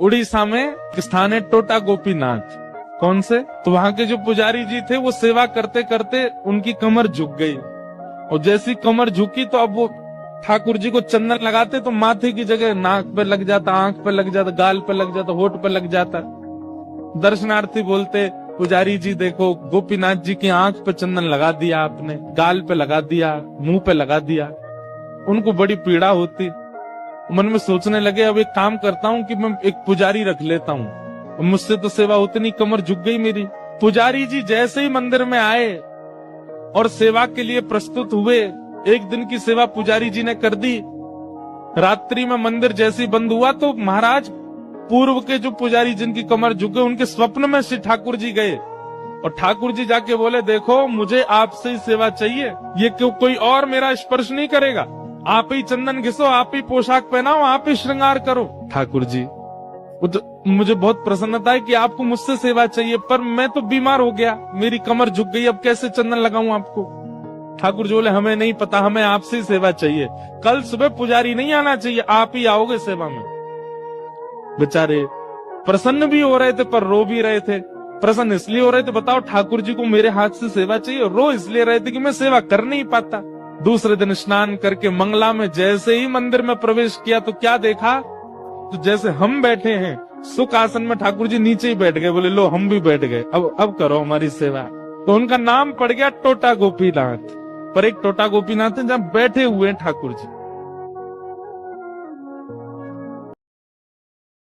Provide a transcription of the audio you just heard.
उड़ीसा में एक स्थान है टोटा गोपीनाथ। कौन से? तो वहाँ के जो पुजारी जी थे वो सेवा करते करते उनकी कमर झुक गई, और जैसी कमर झुकी तो अब वो ठाकुर जी को चंदन लगाते तो माथे की जगह नाक पे लग जाता, आंख पे लग जाता, गाल पे लग जाता, होठ पे लग जाता। दर्शनार्थी बोलते, पुजारी जी देखो गोपीनाथ जी की आंख पे चंदन लगा दिया आपने, गाल पे लगा दिया, मुंह पे लगा दिया। उनको बड़ी पीड़ा होती। मन में सोचने लगे अब एक काम करता हूँ कि मैं एक पुजारी रख लेता हूँ, मुझसे तो सेवा होती नहीं, कमर झुक गई मेरी। पुजारी जी जैसे ही मंदिर में आए और सेवा के लिए प्रस्तुत हुए, एक दिन की सेवा पुजारी जी ने कर दी। रात्रि में मंदिर जैसे ही बंद हुआ तो महाराज पूर्व के जो पुजारी जिनकी कमर झुक गई, उनके स्वप्न में श्री ठाकुर जी गए और ठाकुर जी जाके बोले, देखो मुझे आपसे ही सेवा चाहिए, ये क्यों कोई और मेरा स्पर्श नहीं करेगा, आप ही चंदन घिसो, आप ही पोशाक पहनाओ, आप ही श्रृंगार करो। ठाकुर जी मुझे बहुत प्रसन्नता है कि आपको मुझसे सेवा चाहिए, पर मैं तो बीमार हो गया, मेरी कमर झुक गई, अब कैसे चंदन लगाऊं आपको। ठाकुर जी बोले, हमें नहीं पता, हमें आपसे ही सेवा चाहिए, कल सुबह पुजारी नहीं आना चाहिए, आप ही आओगे सेवा में। बेचारे प्रसन्न भी हो रहे थे पर रो भी रहे थे। प्रसन्न इसलिए हो रहे थे, बताओ ठाकुर जी को मेरे हाथ से सेवा चाहिए, रो इसलिए रहे थे कि मैं सेवा कर नहीं पाता। दूसरे दिन स्नान करके मंगला में जैसे ही मंदिर में प्रवेश किया तो क्या देखा, तो जैसे हम बैठे हैं सुख आसन में, ठाकुर जी नीचे ही बैठ गए। बोले लो हम भी बैठ गए, अब करो हमारी सेवा। तो उनका नाम पड़ गया टोटा गोपीनाथ। पर एक टोटा गोपीनाथ है जहाँ बैठे हुए ठाकुर जी।